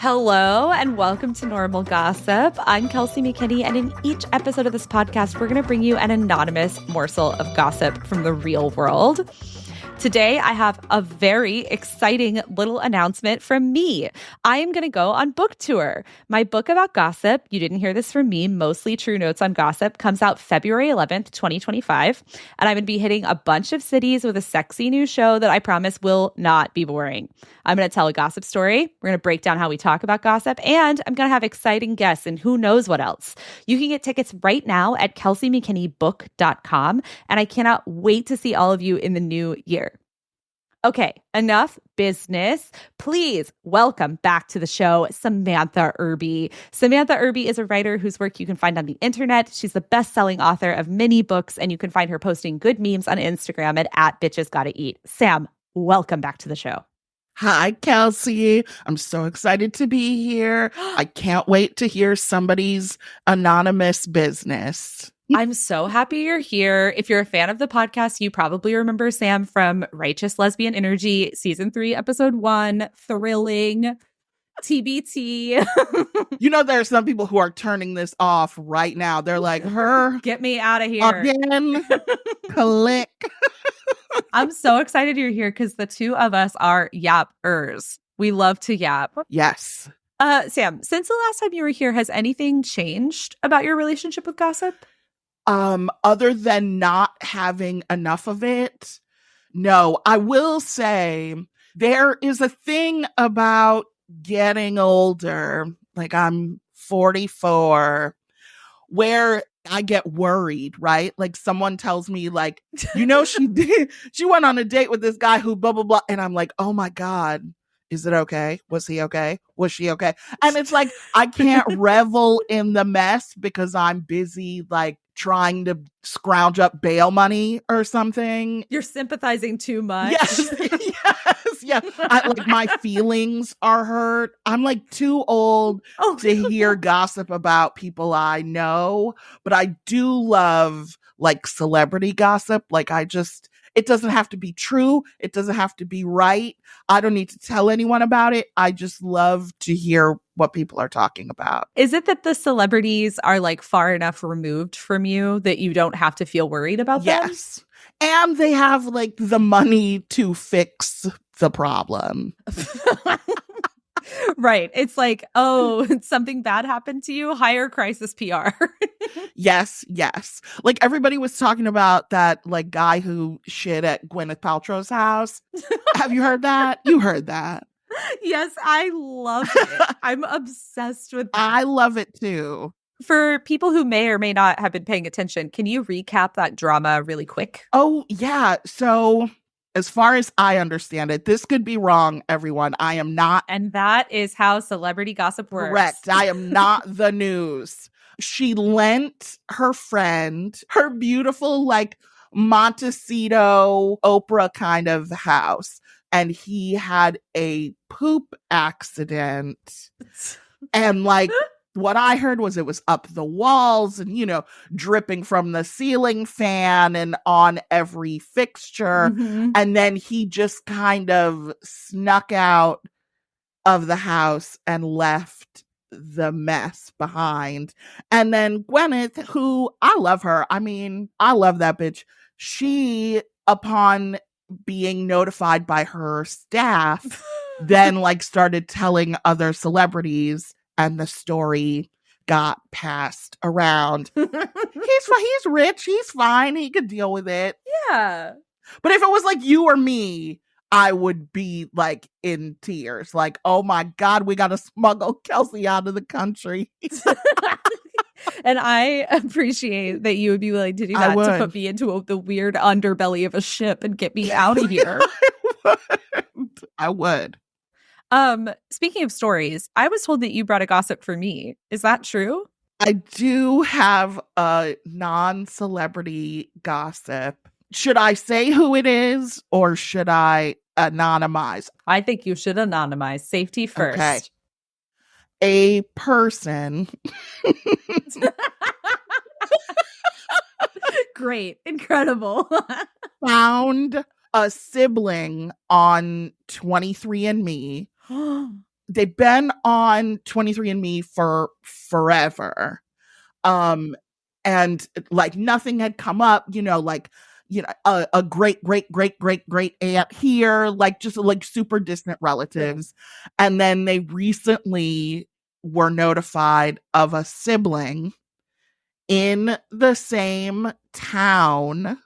Hello and welcome to Normal Gossip. I'm Kelsey McKinney, and in each episode of this podcast, we're going to bring you an anonymous morsel of gossip from the real world. Today, I have a very exciting little announcement from me. I am going to go on book tour. My book about gossip, you didn't hear this from me, Mostly True Notes on Gossip, comes out February 11th, 2025. And I'm going to be hitting a bunch of cities with a sexy new show that I promise will not be boring. I'm going to tell a gossip story. We're going to break down how we talk about gossip. And I'm going to have exciting guests and who knows what else. You can get tickets right now at kelseymckinneybook.com. And I cannot wait to see all of you in the new year. Okay, enough business. Please welcome back to the show, Samantha Irby. Samantha Irby is a writer whose work you can find on the internet. She's the best-selling author of many books, and you can find her posting good memes on Instagram at @bitchesgottaeat. Sam, welcome back to the show. Hi, Kelsey. I'm so excited to be here. I can't wait to hear somebody's anonymous business. I'm so happy you're here. If you're a fan of the podcast, you probably remember Sam from Righteous Lesbian Energy, Season 3, Episode 1, thrilling, TBT. You know, there are some people who are turning this off right now. They're like, her? Get me out of here. Again? Click. I'm so excited you're here because the two of us are yappers. We love to yap. Yes. Sam, since the last time you were here, has anything changed about your relationship with gossip? Other than not having enough of it, no. I will say there is a thing about getting older, like I'm 44, where I get worried, right? Like someone tells me like, she went on a date with this guy who blah, blah, blah. And I'm like, oh my God, is it okay? Was he okay? Was she okay? And it's like, I can't revel in the mess because I'm busy like trying to scrounge up bail money or something. You're sympathizing too much. Yes. Yeah. Like my feelings are hurt. I'm like too old to hear gossip about people I know, but I do love like celebrity gossip. Like it doesn't have to be true. It doesn't have to be right. I don't need to tell anyone about it. I just love to hear what people are talking about. Is it that the celebrities are like far enough removed from you that you don't have to feel worried about them? Yes. And they have like the money to fix the problem. Right. It's like, oh, something bad happened to you. Hire crisis PR. Yes. Like everybody was talking about that like guy who shit at Gwyneth Paltrow's house. Have you heard that? You heard that. Yes, I love it. I'm obsessed with that. I love it too. For people who may or may not have been paying attention, can you recap that drama really quick? Oh, yeah. So as far as I understand it, this could be wrong, everyone. I am not. And that is how celebrity gossip works. Correct. I am not the news. She lent her friend her beautiful, like, Montecito Oprah kind of house. And he had a poop accident. And, like, what I heard was it was up the walls and, dripping from the ceiling fan and on every fixture. Mm-hmm. And then he just kind of snuck out of the house and left the mess behind. And then Gwyneth, who I love her. I mean, I love that bitch. She, upon being notified by her staff, then like started telling other celebrities, and the story got passed around. He's rich. He's fine. He could deal with it. Yeah. But if it was like you or me, I would be like in tears. Like, oh my God, we got to smuggle Kelsey out of the country. And I appreciate that you would be willing to do that to put me into the weird underbelly of a ship and get me out of here. I would. Speaking of stories, I was told that you brought a gossip for me. Is that true? I do have a non-celebrity gossip. Should I say who it is or should I anonymize? I think you should anonymize. Safety first. Okay. A person. Great. Incredible. Found a sibling on 23andMe they've been on 23andMe for forever. And like nothing had come up, like, a great, great, great, great, great aunt here, like just like super distant relatives. And then they recently were notified of a sibling in the same town.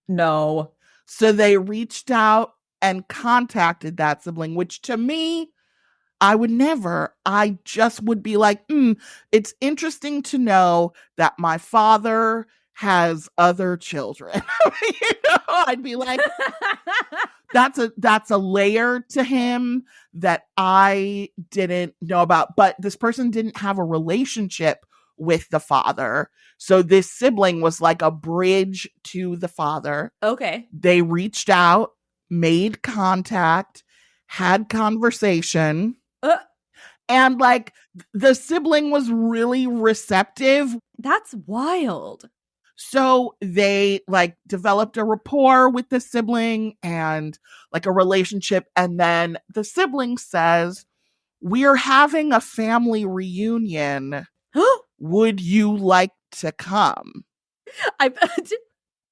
No. So they reached out and contacted that sibling, which to me, I would never. I just would be like, it's interesting to know that my father has other children. I'd be like, that's a layer to him that I didn't know about. But this person didn't have a relationship with the father. So this sibling was like a bridge to the father. Okay. They reached out, made contact, had conversation. And like the sibling was really receptive. That's wild. So they like developed a rapport with the sibling and like a relationship. And then the sibling says, "We're having a family reunion. Would you like to come?"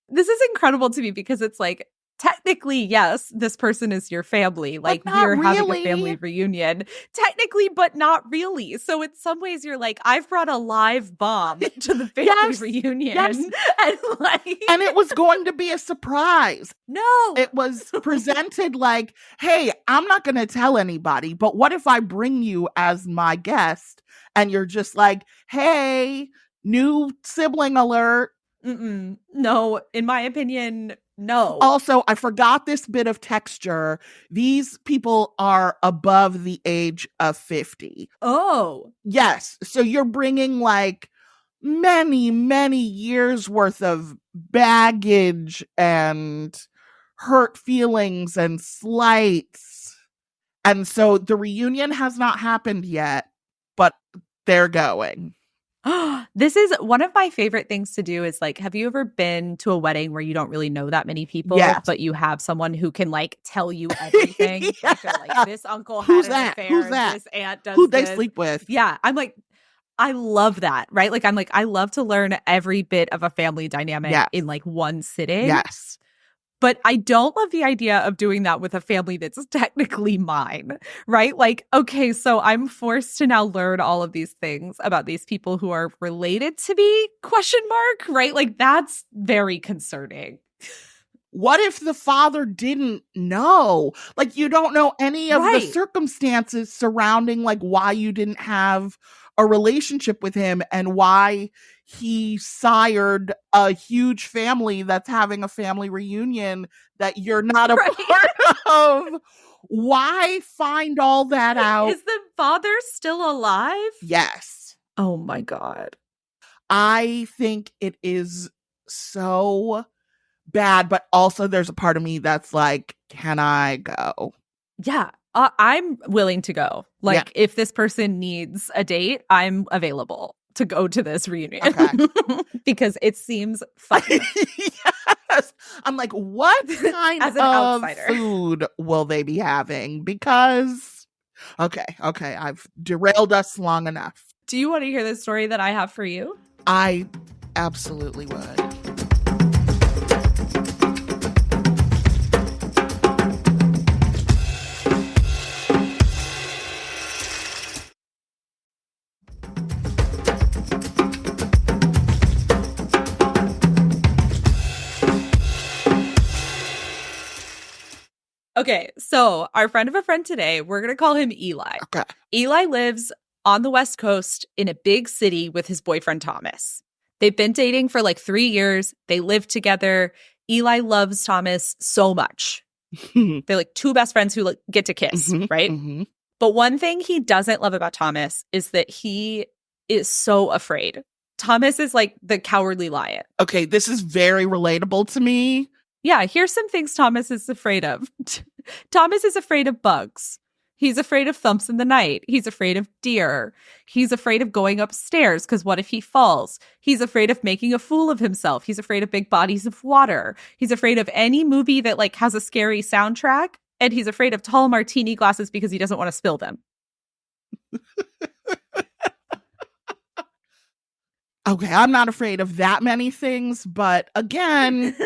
This is incredible to me because it's like, technically, yes, this person is your family. Like, you're having a family reunion. Technically, but not really. So in some ways, you're like, I've brought a live bomb to the family reunion. Yes. And it was going to be a surprise. No. It was presented like, hey, I'm not going to tell anybody, but what if I bring you as my guest? And you're just like, hey, new sibling alert. No, in my opinion, no. Also, I forgot this bit of texture. These people are above the age of 50. Oh. Yes. So you're bringing like many, many years worth of baggage and hurt feelings and slights. And so the reunion has not happened yet, but they're going. This is one of my favorite things to do is like, have you ever been to a wedding where you don't really know that many people, but you have someone who can like tell you everything? Yes. Like, this uncle had an affair, Who's that? this aunt does who they this. sleep with. Yeah. I'm like, I love that, right? Like, I'm like, I love to learn every bit of a family dynamic in like one sitting. Yes. But I don't love the idea of doing that with a family that's technically mine, right? Like, okay, so I'm forced to now learn all of these things about these people who are related to me, ? Right? Like, that's very concerning. What if the father didn't know? Like, you don't know any of the circumstances surrounding like why you didn't have a relationship with him and why he sired a huge family that's having a family reunion that you're not a part of. Why find all that out? Is the father still alive? Yes. Oh my God. I think it is so bad, but also there's a part of me that's like, can I go? Yeah. I'm willing to go. Like, if this person needs a date, I'm available to go to this reunion. Okay. Because it seems fun. Yes. I'm like, what kind of outsider food will they be having? Because, okay, I've derailed us long enough. Do you want to hear the story that I have for you? I absolutely would. Okay, so our friend of a friend today, we're going to call him Eli. Okay. Eli lives on the West Coast in a big city with his boyfriend, Thomas. They've been dating for like 3 years. They live together. Eli loves Thomas so much. They're like two best friends who like, get to kiss, right? Mm-hmm. But one thing he doesn't love about Thomas is that he is so afraid. Thomas is like the cowardly lion. Okay, this is very relatable to me. Yeah, here's some things Thomas is afraid of. Thomas is afraid of bugs. He's afraid of thumps in the night. He's afraid of deer. He's afraid of going upstairs because what if he falls? He's afraid of making a fool of himself. He's afraid of big bodies of water. He's afraid of any movie that like has a scary soundtrack. And he's afraid of tall martini glasses because he doesn't want to spill them. Okay, I'm not afraid of that many things, but again,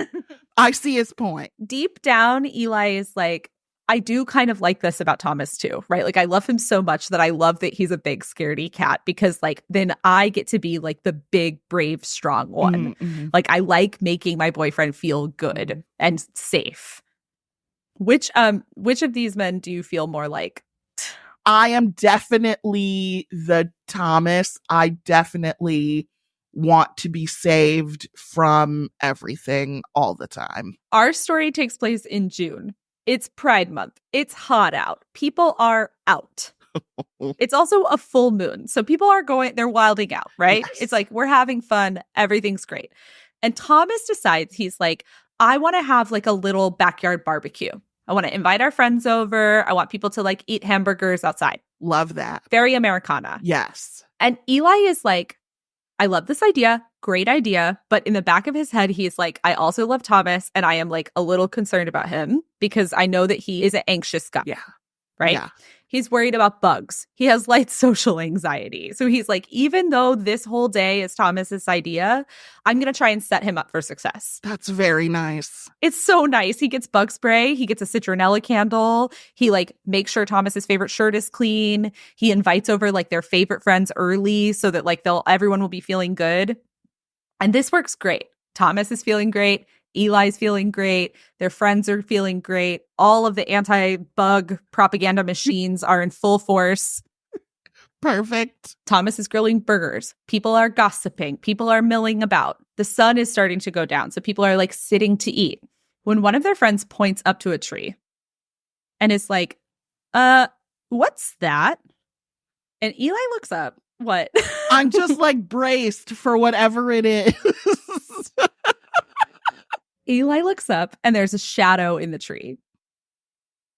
I see his point. Deep down, Eli is like, I do kind of like this about Thomas too, right? Like, I love him so much that I love that he's a big scaredy cat, because like then I get to be like the big, brave, strong one. Mm-hmm. Like, I like making my boyfriend feel good and safe. Which of these men do you feel more like? I am definitely the Thomas. I definitely want to be saved from everything all the time. Our story takes place in June. It's Pride Month. It's hot out. People are out. It's also a full moon. So people are they're wilding out, right? Yes. It's like, we're having fun. Everything's great. And Thomas decides, he's like, I want to have like a little backyard barbecue. I want to invite our friends over. I want people to like eat hamburgers outside. Love that. Very Americana. Yes. And Eli is like, I love this idea. Great idea. But in the back of his head, he's like, I also love Thomas, and I am like a little concerned about him because I know that he is an anxious guy. Yeah. Right? Yeah. He's worried about bugs. He has light social anxiety. So he's like, even though this whole day is Thomas's idea, I'm going to try and set him up for success. That's very nice. It's so nice. He gets bug spray. He gets a citronella candle. He like makes sure Thomas's favorite shirt is clean. He invites over like their favorite friends early so that like everyone will be feeling good. And this works great. Thomas is feeling great. Eli's feeling great. Their friends are feeling great. All of the anti-bug propaganda machines are in full force. Perfect. Thomas is grilling burgers. People are gossiping. People are milling about. The sun is starting to go down, so people are like sitting to eat. When one of their friends points up to a tree and is like, what's that? And Eli looks up. What? I'm just like braced for whatever it is. Eli looks up and there's a shadow in the tree.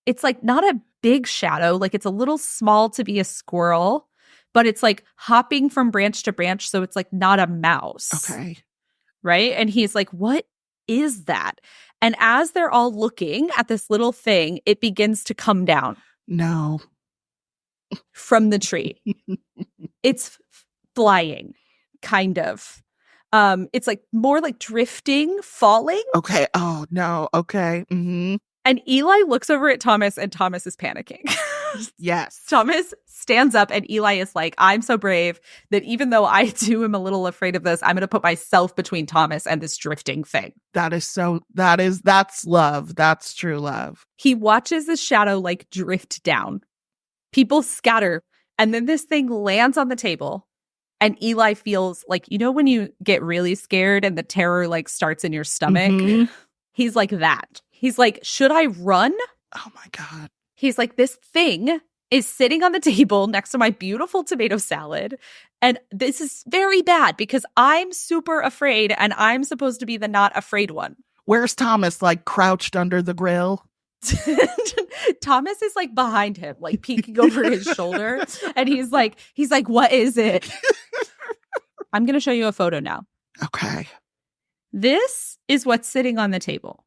It's like not a big shadow, like it's a little small to be a squirrel, but it's like hopping from branch to branch, so it's like not a mouse. Okay. Right? And he's like, what is that? And as they're all looking at this little thing, it begins to come down. No. From the tree. It's flying, kind of. It's like more like drifting, falling. Okay. Oh, no. Okay. Mm-hmm. And Eli looks over at Thomas, and Thomas is panicking. Yes. Thomas stands up, and Eli is like, I'm so brave that even though I too am a little afraid of this, I'm going to put myself between Thomas and this drifting thing. That's love. That's true love. He watches the shadow like drift down. People scatter, and then this thing lands on the table. And Eli feels like, you know, when you get really scared and the terror like starts in your stomach, Mm-hmm. He's like that. He's like, should I run? Oh my God. He's like, this thing is sitting on the table next to my beautiful tomato salad. And this is very bad because I'm super afraid and I'm supposed to be the not afraid one. Where's Thomas, like crouched under the grill? Thomas is like behind him, like peeking over his shoulder. And he's like, what is it? I'm going to show you a photo now. Okay. This is what's sitting on the table.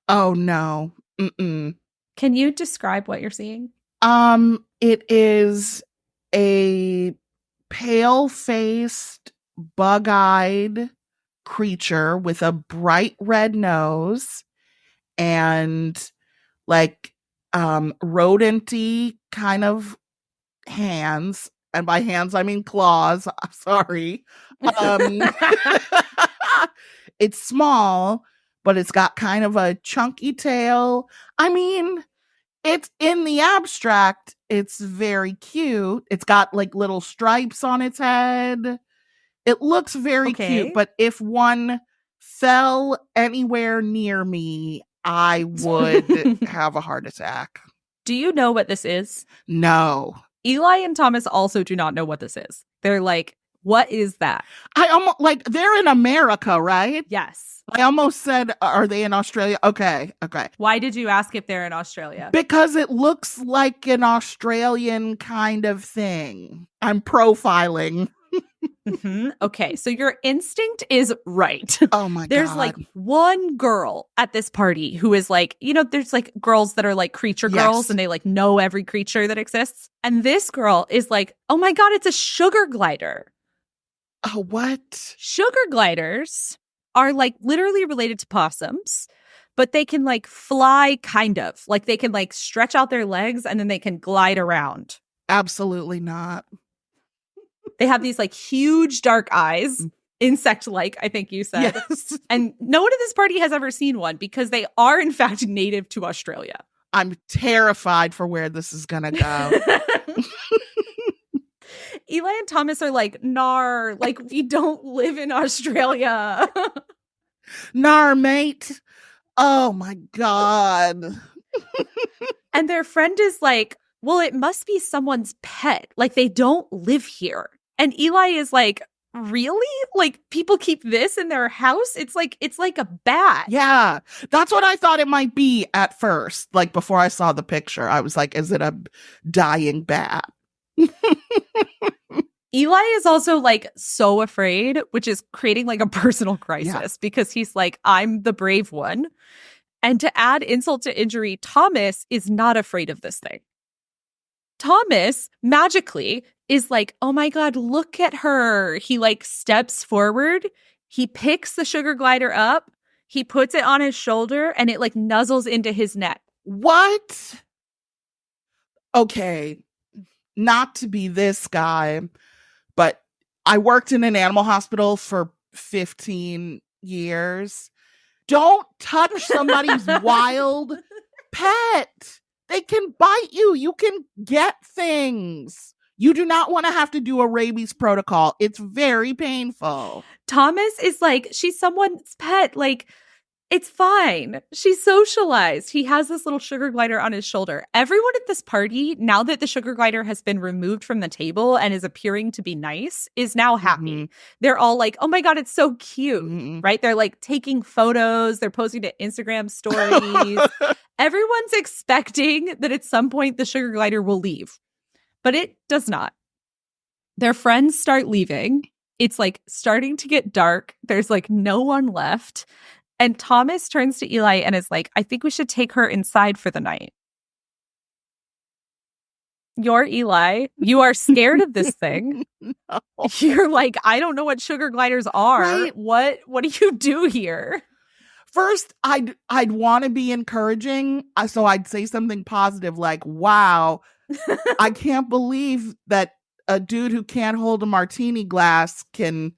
Oh no. Mm-mm. Can you describe what you're seeing? It is a pale-faced, bug-eyed creature with a bright red nose and like rodent-y kind of hands. And by hands, I mean claws. I'm sorry. It's small, but it's got kind of a chunky tail. I mean, it's in the abstract, it's very cute. It's got like little stripes on its head. It looks very cute, but if one fell anywhere near me, I would have a heart attack. Do you know what this is? No. Eli and Thomas also do not know what this is. They're like, what is that? I almost like they're in America, right? Yes. I almost said, are they in Australia? Okay. Why did you ask if they're in Australia? Because it looks like an Australian kind of thing. I'm profiling. Okay, so your instinct is right. Oh my There's God. like one girl at this party who is like, there's like girls that are like creature girls Yes. and they like know every creature that exists. And this girl is like, oh my God, it's a sugar glider. Oh, what? Sugar gliders are like literally related to possums, but they can like fly kind of. Like they can like stretch out their legs and then they can glide around. Absolutely not. They have these like huge dark eyes, insect-like, I think you said. Yes. And no one at this party has ever seen one because they are in fact native to Australia. I'm terrified for where this is going to go. Eli and Thomas are like, "Nar, like we don't live in Australia." Nar, mate. Oh my God. And their friend is like, well, it must be someone's pet. Like they don't live here. And Eli is like, really? Like people keep this in their house? It's like a bat. Yeah. That's what I thought it might be at first. Like before I saw the picture, I was like, is it a dying bat? Eli is also like so afraid, which is creating like a personal crisis because he's like, I'm the brave one. And to add insult to injury, Thomas is not afraid of this thing. Thomas magically is like, oh my God, look at her. He like steps forward. He picks the sugar glider up. He puts it on his shoulder and it like nuzzles into his neck. What? Okay. Not to be this guy, but I worked in an animal hospital for 15 years. Don't touch somebody's wild pet. They can bite you. You can get things. You do not want to have to do a rabies protocol. It's very painful. Thomas is like, she's someone's pet. Like, it's fine. She's socialized. He has this little sugar glider on his shoulder. Everyone at this party, now that the sugar glider has been removed from the table and is appearing to be nice, is now happy. They're all like, oh my God, it's so cute, right? They're like taking photos. They're posting to Instagram stories. Everyone's expecting that at some point the sugar glider will leave, but it does not. Their friends start leaving. It's like starting to get dark. There's like no one left. And Thomas turns to Eli and is like, I think we should take her inside for the night. You're Eli. You are scared of this thing. No. You're like, I don't know what sugar gliders are. Right? What do you do here? First, I'd want to be encouraging. So I'd say something positive like, wow, I can't believe that a dude who can't hold a martini glass can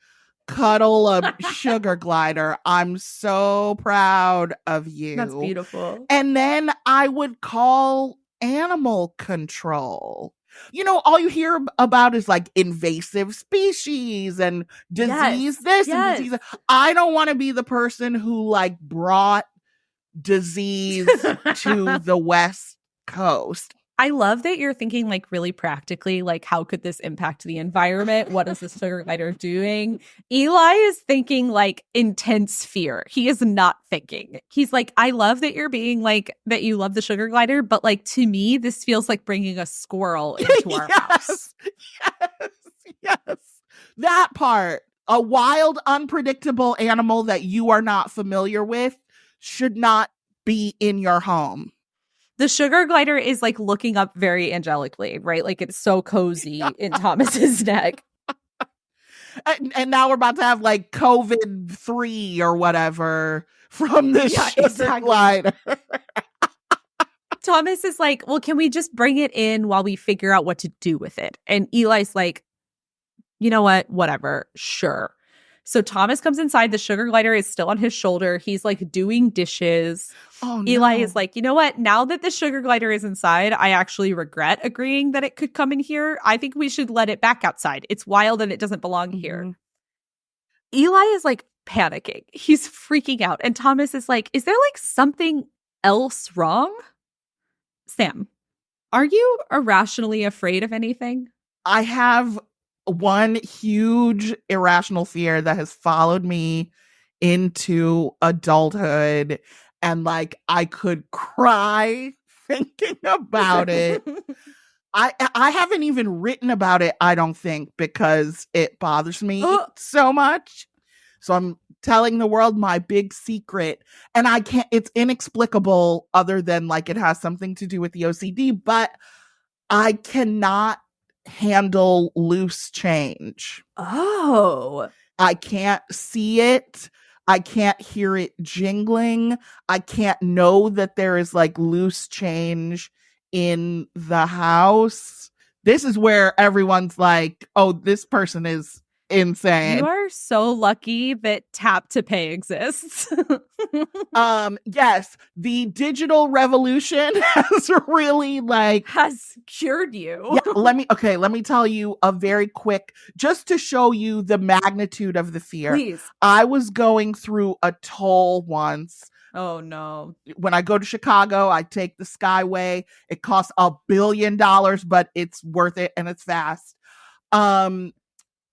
cuddle a sugar glider. I'm so proud of you. That's beautiful. And then I would call animal control. All you hear about is like invasive species and disease this and disease. I don't want to be the person who like brought disease to the West Coast. I love that you're thinking like really practically, like how could this impact the environment? What is this sugar glider doing? Eli is thinking like intense fear. He is not thinking. He's like, I love that you're being like that you love the sugar glider, but like to me, this feels like bringing a squirrel into our house. Yes. That part, a wild, unpredictable animal that you are not familiar with should not be in your home. The sugar glider is like looking up very angelically, right? Like it's so cozy in Thomas's neck. And now we're about to have like COVID-3 or whatever from the sugar glider. Thomas is like, well, can we just bring it in while we figure out what to do with it? And Eli's like, you know what? Whatever. Sure. So Thomas comes inside. The sugar glider is still on his shoulder. He's like doing dishes. Oh, no. Eli is like, you know what? Now that the sugar glider is inside, I actually regret agreeing that it could come in here. I think we should let it back outside. It's wild and it doesn't belong here. Eli is like panicking. He's freaking out. And Thomas is like, is there like something else wrong? Sam, are you irrationally afraid of anything? I have one huge irrational fear that has followed me into adulthood, and like I could cry thinking about it. I haven't even written about it, I don't think, because it bothers me so much. So I'm telling the world my big secret. And I can't, it's inexplicable other than like it has something to do with the OCD, but I cannot handle loose change. Oh. I can't see it. I can't hear it jingling. I can't know that there is like loose change in the house. This is where everyone's like, oh, this person is insane. You are so lucky that tap to pay exists. Yes, the digital revolution has really has cured you. Yeah, let me tell you a very quick, just to show you the magnitude of the fear. Please. I was going through a toll once. Oh no. When I go to Chicago, I take the Skyway. It costs $1 billion, but it's worth it and it's fast.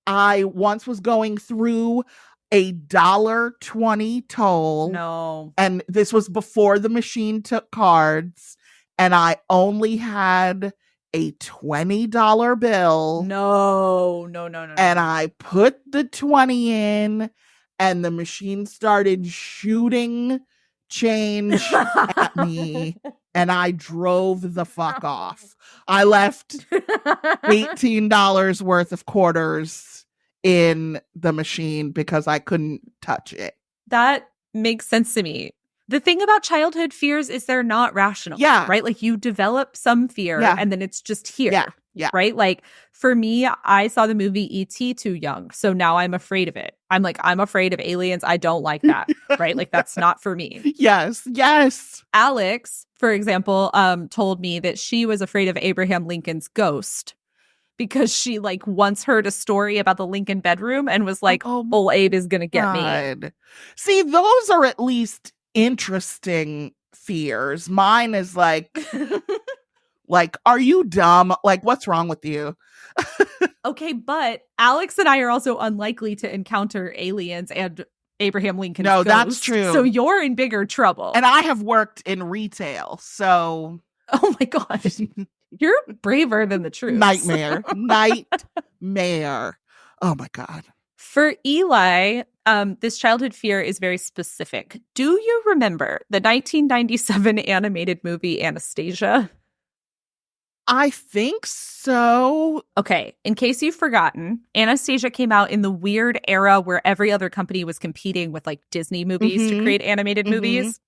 I once was going through a $1.20 toll. No. And this was before the machine took cards. And I only had a $20 bill. No. And I put the 20 in and the machine started shooting change at me. And I drove the fuck off. I left $18 worth of quarters in the machine because I couldn't touch it. That makes sense to me. The thing about childhood fears is they're not rational. Yeah. Right? Like you develop some fear and then it's just here. Yeah. Yeah. Right? Like for me, I saw the movie E.T. too young. So now I'm afraid of it. I'm afraid of aliens. I don't like that. Right? Like that's not for me. Yes. Yes. Alex, for example, told me that she was afraid of Abraham Lincoln's ghost because she once heard a story about the Lincoln bedroom and was like, old Abe is going to get me. See, those are at least interesting fears. Mine is are you dumb? What's wrong with you? Okay, but Alex and I are also unlikely to encounter aliens and Abraham Lincoln's ghost. That's true. So you're in bigger trouble. And I have worked in retail, so... Oh my gosh. You're braver than the truth. Nightmare. Oh my God. For Eli, this childhood fear is very specific. Do you remember the 1997 animated movie Anastasia? I think so. Okay, in case you've forgotten, Anastasia came out in the weird era where every other company was competing with Disney movies to create animated movies.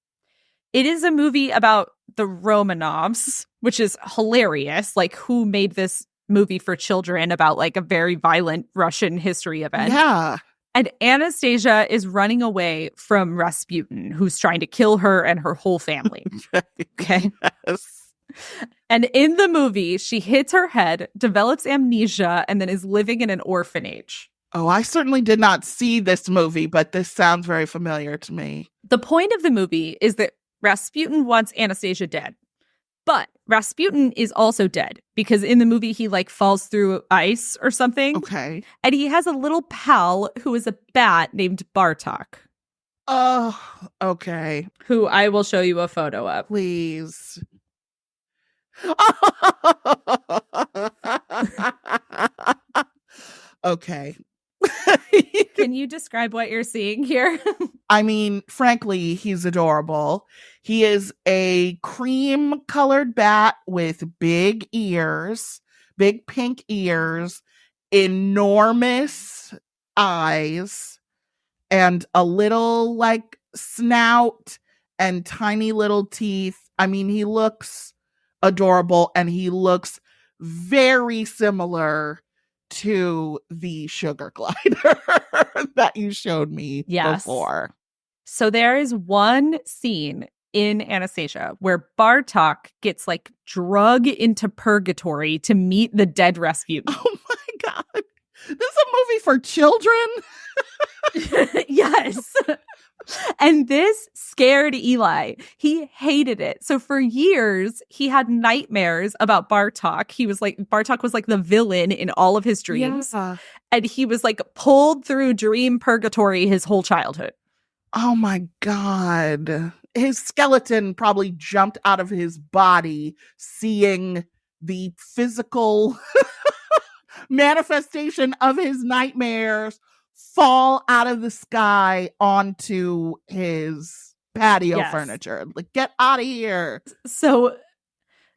It is a movie about the Romanovs, which is hilarious. Who made this movie for children about a very violent Russian history event? Yeah. And Anastasia is running away from Rasputin, who's trying to kill her and her whole family. Okay. Yes. And in the movie, she hits her head, develops amnesia, and then is living in an orphanage. Oh, I certainly did not see this movie, but this sounds very familiar to me. The point of the movie is that Rasputin wants Anastasia dead. But Rasputin is also dead because in the movie, he falls through ice or something. Okay. And he has a little pal who is a bat named Bartok. Oh, okay. Who I will show you a photo of. Please. Okay. Can you describe what you're seeing here? I mean, frankly, he's adorable. He is a cream-colored bat with big ears, big pink ears, enormous eyes, and a little snout and tiny little teeth. I mean, he looks adorable, and he looks very similar to the sugar glider that you showed me before. So there is one scene in Anastasia where Bartok gets drug into purgatory to meet the dead Rasputin. Oh my God. This is a movie for children? Yes. And this scared Eli. He hated it. So for years, he had nightmares about Bartok. Bartok was the villain in all of his dreams. Yeah. And he was pulled through dream purgatory his whole childhood. Oh my God. His skeleton probably jumped out of his body seeing the physical manifestation of his nightmares fall out of the sky onto his patio furniture. Like, get out of here. So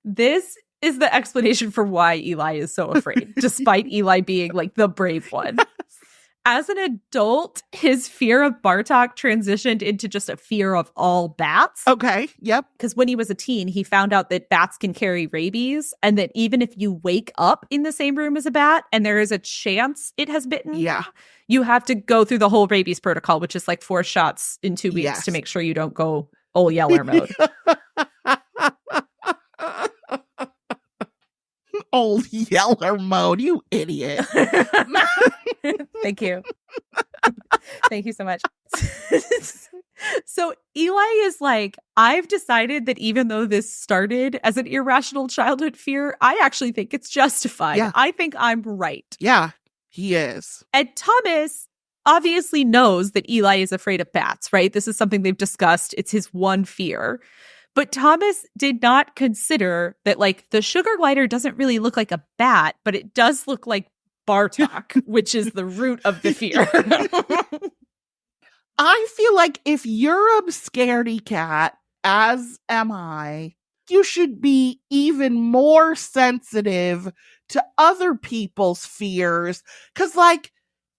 this is the explanation for why Eli is so afraid, despite Eli being like the brave one. As an adult, his fear of Bartok transitioned into just a fear of all bats. Okay, yep. Because when he was a teen, he found out that bats can carry rabies, and that even if you wake up in the same room as a bat and there is a chance it has bitten, you have to go through the whole rabies protocol, which is like 4 shots in 2 weeks to make sure you don't go old Yeller mode. Old Yeller mode, you idiot. Thank you. Thank you so much. So Eli is like, I've decided that even though this started as an irrational childhood fear, I actually think it's justified. Yeah. I think I'm right. Yeah, he is. And Thomas obviously knows that Eli is afraid of bats, right? This is something they've discussed. It's his one fear. But Thomas did not consider that, like, the sugar glider doesn't really look like a bat, but it does look like Bartok, which is the root of the fear. I feel like if you're a scaredy cat, as am I, you should be even more sensitive to other people's fears. Because, like,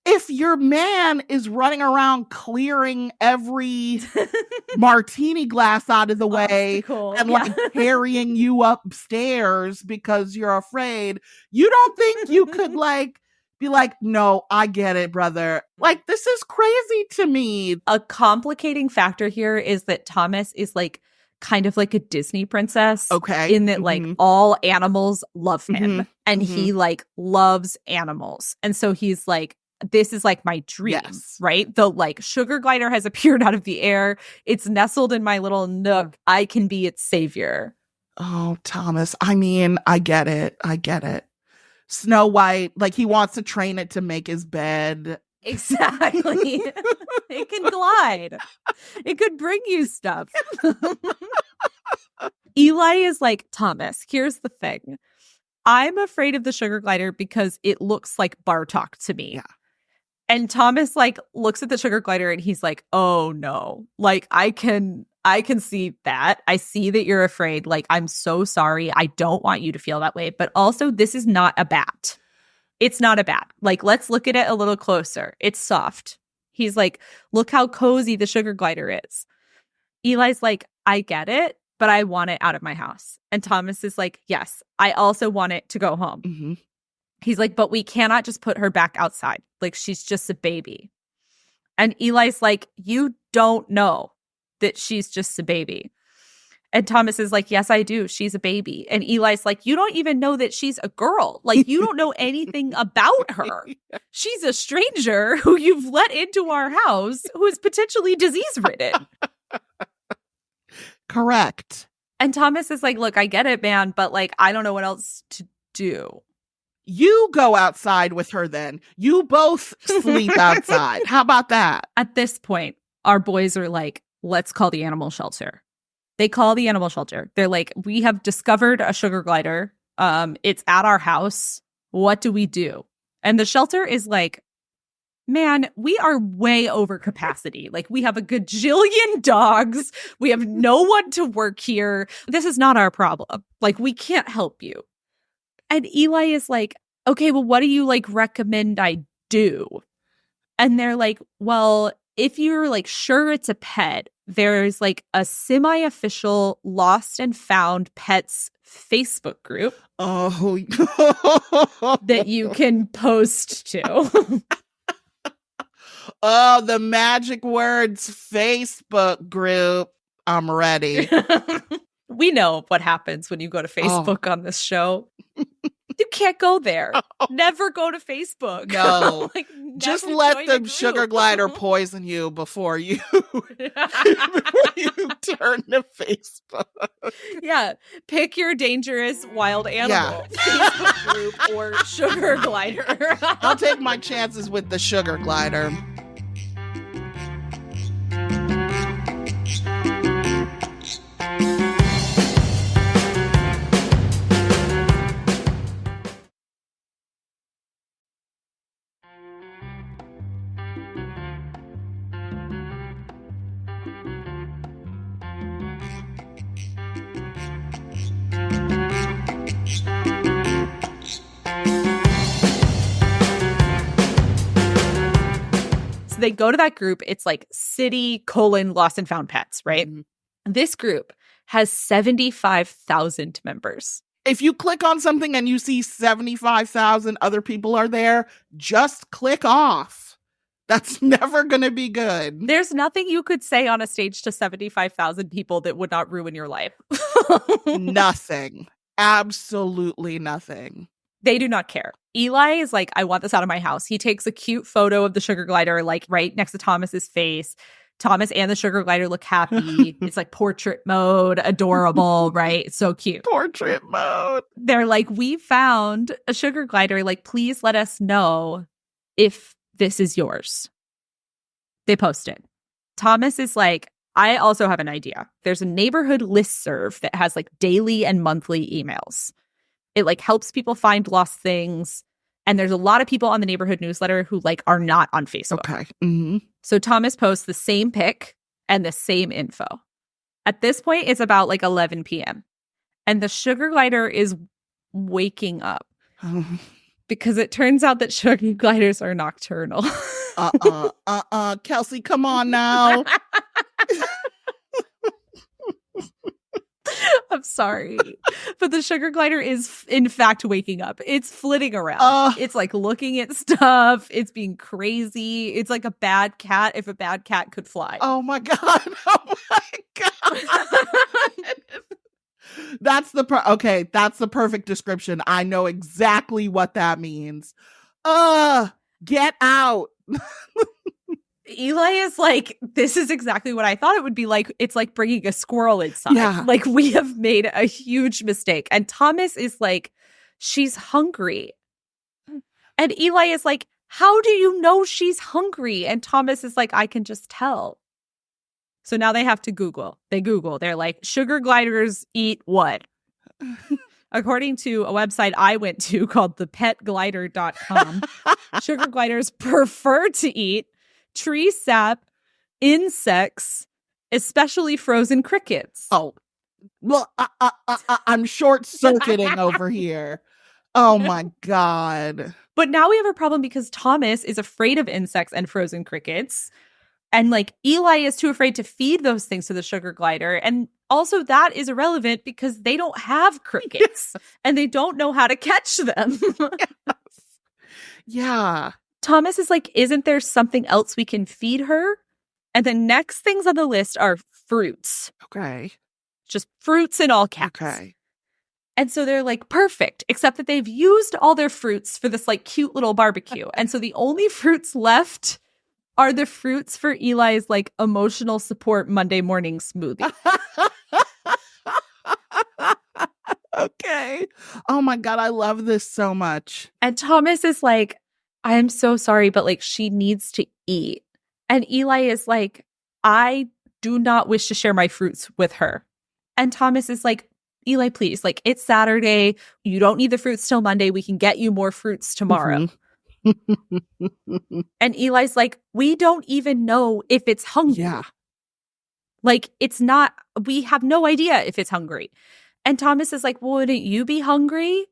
if your man is running around clearing every martini glass out of the way and like carrying you upstairs because you're afraid, you don't think you could like be like, no, I get it, brother. Like, this is crazy to me. A complicating factor here is that Thomas is like kind of like a Disney princess. Okay. In that like all animals love him and he like loves animals. And so he's like, this is like my dream, right? The like sugar glider has appeared out of the air. It's nestled in my little nook. I can be its savior. Oh, Thomas. I mean, I get it. I get it. Snow White, like he wants to train it to make his bed. Exactly. It can glide. It could bring you stuff. Eli is like, Thomas, here's the thing. I'm afraid of the sugar glider because it looks like Bartok to me. Yeah. And Thomas like looks at the sugar glider and he's like, oh no, like I can see that. I see that you're afraid. Like, I'm so sorry. I don't want you to feel that way. But also, this is not a bat. It's not a bat. Like, let's look at it a little closer. It's soft. He's like, look how cozy the sugar glider is. Eli's like, I get it, but I want it out of my house. And Thomas is like, yes, I also want it to go home. Mm-hmm. He's like, but we cannot just put her back outside. Like, she's just a baby. And Eli's like, you don't know that she's just a baby. And Thomas is like, yes, I do. She's a baby. And Eli's like, you don't even know that she's a girl. Like, you don't know anything about her. She's a stranger who you've let into our house who is potentially disease-ridden. Correct. And Thomas is like, look, I get it, man, but like, I don't know what else to do. You go outside with her then. You both sleep outside. How about that? At this point, our boys are like, let's call the animal shelter. They call the animal shelter. They're like, we have discovered a sugar glider. It's at our house. What do we do? And the shelter is like, man, we are way over capacity. Like, we have a gajillion dogs. We have no one to work here. This is not our problem. Like, we can't help you. And Eli is like, okay, well, what do you like recommend I do? And they're like, well, if you're like sure it's a pet, there's like a semi-official lost and found pets Facebook group. Oh, that you can post to. Oh, the magic words Facebook group. I'm ready. We know what happens when you go to Facebook on this show. You can't go there. Never go to Facebook. No. Like, just let the sugar glider poison you before you turn to Facebook. Yeah. Pick your dangerous wild animal. Facebook group or sugar glider. I'll take my chances with the sugar glider. So they go to that group. It's like city : lost and found pets, right? Mm-hmm. This group has 75,000 members. If you click on something and you see 75,000 other people are there, just click off. That's never going to be good. There's nothing you could say on a stage to 75,000 people that would not ruin your life. Nothing. Absolutely nothing. They do not care. Eli is like, I want this out of my house. He takes a cute photo of the sugar glider, like right next to Thomas's face. Thomas and the sugar glider look happy. It's like portrait mode, adorable, right? It's so cute. Portrait mode. They're like, we found a sugar glider. Like, please let us know if this is yours. They post it. Thomas is like, I also have an idea. There's a neighborhood listserv that has like daily and monthly emails. It like helps people find lost things. And there's a lot of people on the neighborhood newsletter who like are not on Facebook. Okay. Mm-hmm. So Thomas posts the same pic and the same info. At this point, it's about like 11 p.m. And the sugar glider is waking up because it turns out that sugar gliders are nocturnal. Kelsey, come on now. I'm sorry. But the sugar glider is, in fact, waking up. It's flitting around. It's like looking at stuff. It's being crazy. It's like a bad cat if a bad cat could fly. Oh my God. Oh my God. That's the perfect description. I know exactly what that means. Get out. Eli is like, this is exactly what I thought it would be like. It's like bringing a squirrel inside. Yeah. Like, we have made a huge mistake. And Thomas is like, she's hungry. And Eli is like, how do you know she's hungry? And Thomas is like, I can just tell. So now they have to Google. They Google. They're like, sugar gliders eat what? According to a website I went to called thepetglider.com, sugar gliders prefer to eat tree sap, insects, especially frozen crickets. Oh, well, I'm short-circuiting over here. Oh my God. But now we have a problem because Thomas is afraid of insects and frozen crickets. And like Eli is too afraid to feed those things to the sugar glider. And also that is irrelevant because they don't have crickets and they don't know how to catch them. Yes. Yeah. Thomas is like, isn't there something else we can feed her? And the next things on the list are fruits. Okay. Just fruits in all caps. Okay. And so they're like, perfect, except that they've used all their fruits for this like cute little barbecue. And so the only fruits left are the fruits for Eli's like emotional support Monday morning smoothie. Okay. Oh my God, I love this so much. And Thomas is like, I am so sorry, but like she needs to eat. And Eli is like, I do not wish to share my fruits with her. And Thomas is like, Eli, please, like it's Saturday. You don't need the fruits till Monday. We can get you more fruits tomorrow. Mm-hmm. And Eli's like, we don't even know if it's hungry. Yeah. Like it's not, we have no idea if it's hungry. And Thomas is like, well, wouldn't you be hungry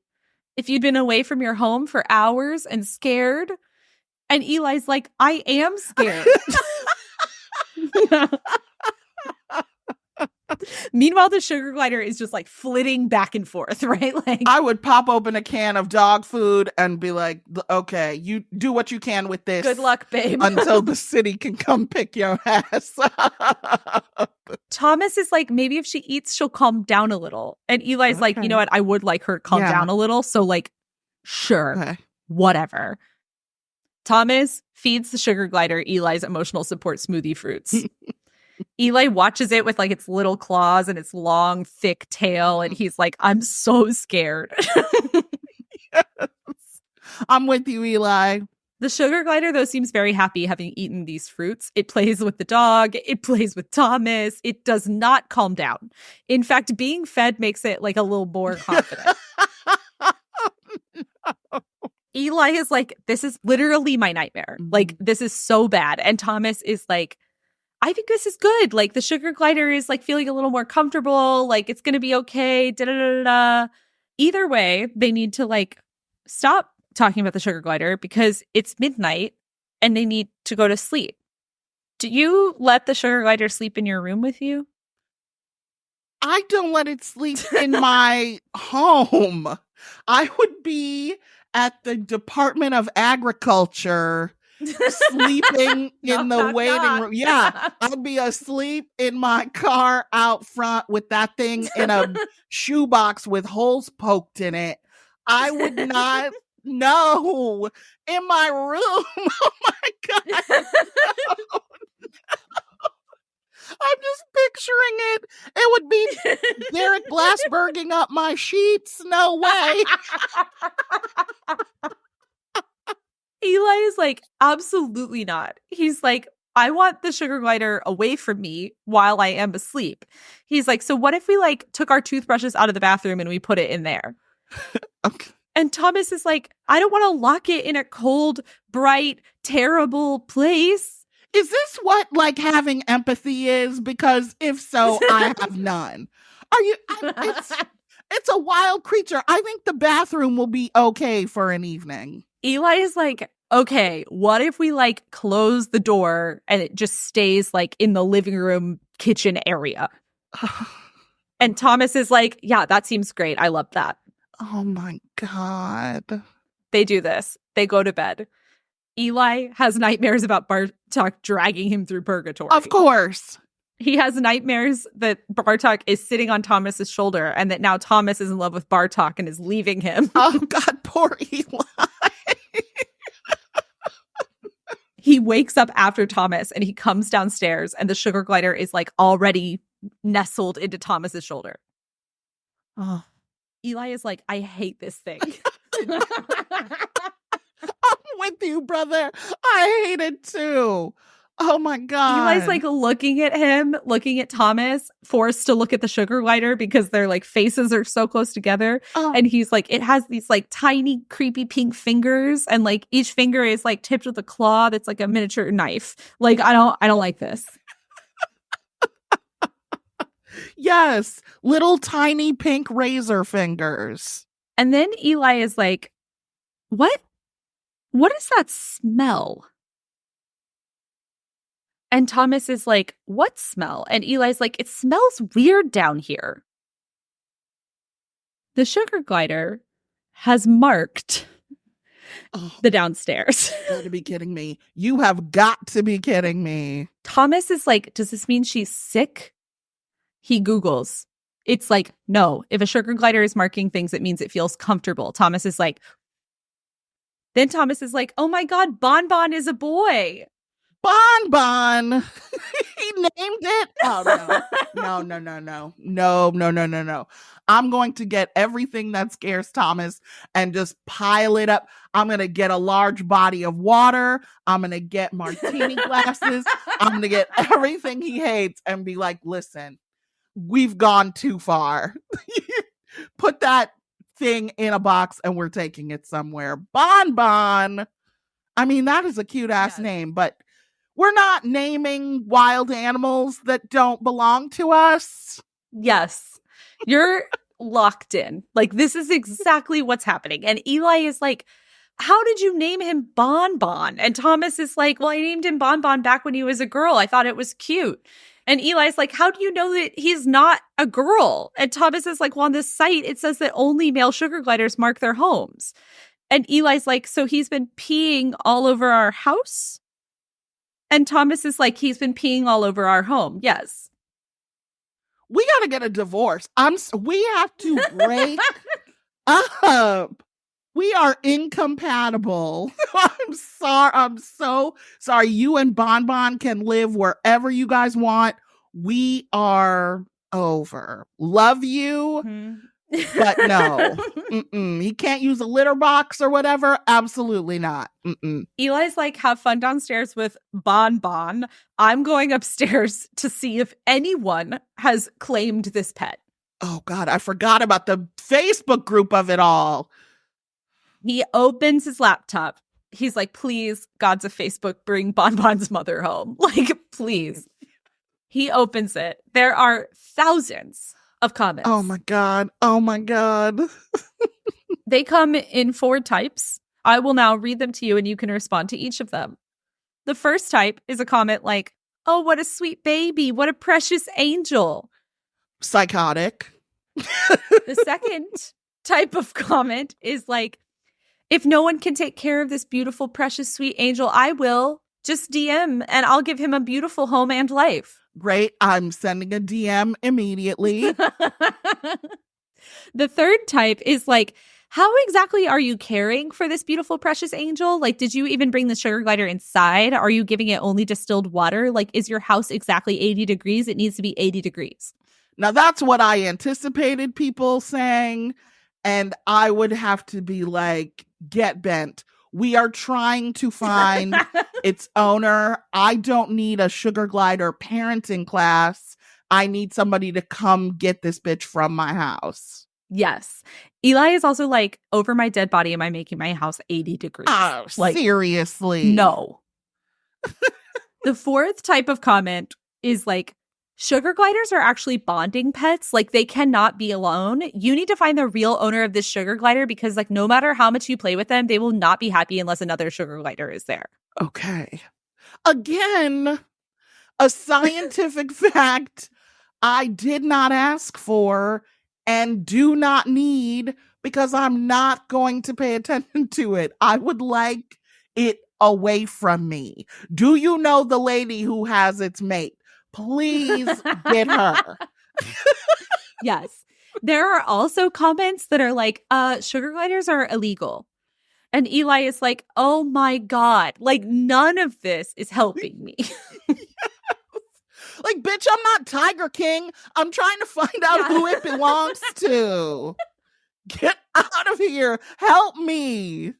if you'd been away from your home for hours and scared? And Eli's like, I am scared. Meanwhile, the sugar glider is just like flitting back and forth, right? Like I would pop open a can of dog food and be like, okay, you do what you can with this. Good luck, babe. Until the city can come pick your ass up. Thomas is like, maybe if she eats, she'll calm down a little. And Eli's like, you know what? I would like her to calm down a little. So like, sure, whatever. Thomas feeds the sugar glider Eli's emotional support smoothie fruits. Eli watches it with like its little claws and its long, thick tail. And he's like, I'm so scared. Yes. I'm with you, Eli. The sugar glider, though, seems very happy having eaten these fruits. It plays with the dog. It plays with Thomas. It does not calm down. In fact, being fed makes it like a little more confident. No. Eli is like, this is literally my nightmare. Like, this is so bad. And Thomas is like, I think this is good. Like, the sugar glider is like feeling a little more comfortable. Like, it's going to be okay. Da-da-da-da-da. Either way, they need to like stop talking about the sugar glider because it's midnight and they need to go to sleep. Do you let the sugar glider sleep in your room with you? I don't let it sleep in my home. I would be at the Department of Agriculture sleeping in the waiting room. Yeah, I'd be asleep in my car out front with that thing in a shoebox with holes poked in it. I would not know in my room. Oh my God. No. I'm just picturing it. It would be Derek Glassberging up my sheets. No way. Eli is like, absolutely not. He's like, I want the sugar glider away from me while I am asleep. He's like, so what if we like took our toothbrushes out of the bathroom and we put it in there? Okay. And Thomas is like, I don't want to lock it in a cold, bright, terrible place. Is this what like having empathy is? Because if so, I have none. Are you? It's a wild creature. I think the bathroom will be okay for an evening. Eli is like, okay, what if we like close the door and it just stays like in the living room kitchen area? And Thomas is like, yeah, that seems great. I love that. Oh my God. They do this. They go to bed. Eli has nightmares about Bartok dragging him through purgatory. Of course. He has nightmares that Bartok is sitting on Thomas's shoulder and that now Thomas is in love with Bartok and is leaving him. Oh God, poor Eli. He wakes up after Thomas and he comes downstairs and the sugar glider is like already nestled into Thomas's shoulder. Oh, Eli is like, I hate this thing. I'm with you, brother. I hate it too. Oh my God. Eli's like looking at him, looking at Thomas, forced to look at the sugar glider because their like faces are so close together. Oh. And he's like, it has these like tiny, creepy pink fingers, and like each finger is like tipped with a claw that's like a miniature knife. Like, I don't like this. Yes, little tiny pink razor fingers. And then Eli is like, what is that smell? And Thomas is like, what smell? And Eli's like, it smells weird down here. The sugar glider has marked the downstairs. You gotta be kidding me. You have got to be kidding me. Thomas is like, does this mean she's sick? He Googles. It's like, no, if a sugar glider is marking things, it means it feels comfortable. Thomas is like, oh my God, Bon is a boy. Bon. He named it. Oh no. I'm going to get everything that scares Thomas and just pile it up. I'm going to get a large body of water. I'm going to get martini glasses. I'm going to get everything he hates and be like, listen, we've gone too far. Put that thing in a box and we're taking it somewhere. Bon. I mean, that is a cute ass name, but we're not naming wild animals that don't belong to us. Yes. You're locked in. Like, this is exactly what's happening. And Eli is like, how did you name him Bon? And Thomas is like, well, I named him Bon back when he was a girl. I thought it was cute. And Eli's like, how do you know that he's not a girl? And Thomas is like, well, on this site, it says that only male sugar gliders mark their homes. And Eli's like, so he's been peeing all over our house? And Thomas is like, he's been peeing all over our home. Yes. We got to get a divorce. We have to break up. We are incompatible. I'm so sorry. You and Bon can live wherever you guys want. We are over. Love you. Mm-hmm. But no, he can't use a litter box or whatever. Absolutely not. Eli's like, have fun downstairs with Bon. I'm going upstairs to see if anyone has claimed this pet. Oh God, I forgot about the Facebook group of it all. He opens his laptop. He's like, please, gods of Facebook, bring Bon's mother home. Like, please. He opens it. There are thousands of comments. Oh my God. They come in 4 types. I will now read them to you and you can respond to each of them. The first type is a comment like, oh, what a sweet baby. What a precious angel. Psychotic. The second type of comment is like, if no one can take care of this beautiful, precious, sweet angel, I will. Just DM and I'll give him a beautiful home and life. Great. I'm sending a DM immediately. The third type is like, how exactly are you caring for this beautiful, precious angel? Like, did you even bring the sugar glider inside? Are you giving it only distilled water? Like, is your house exactly 80 degrees? It needs to be 80 degrees. Now, that's what I anticipated people saying. And I would have to be like, get bent. We are trying to find its owner. I don't need a sugar glider parenting class. I need somebody to come get this bitch from my house. Yes. Eli is also like, over my dead body, am I making my house 80 degrees? Oh, like, seriously? No. The fourth type of comment is like, sugar gliders are actually bonding pets. Like, they cannot be alone. You need to find the real owner of this sugar glider because, like, no matter how much you play with them, they will not be happy unless another sugar glider is there. Okay. Again, a scientific fact I did not ask for and do not need because I'm not going to pay attention to it. I would like it away from me. Do you know the lady who has its mate? Please get her. Yes. There are also comments that are like, sugar gliders are illegal. And Eli is like, oh my God, like none of this is helping me. Like, bitch, I'm not Tiger King. I'm trying to find out who it belongs to. Get out of here. Help me.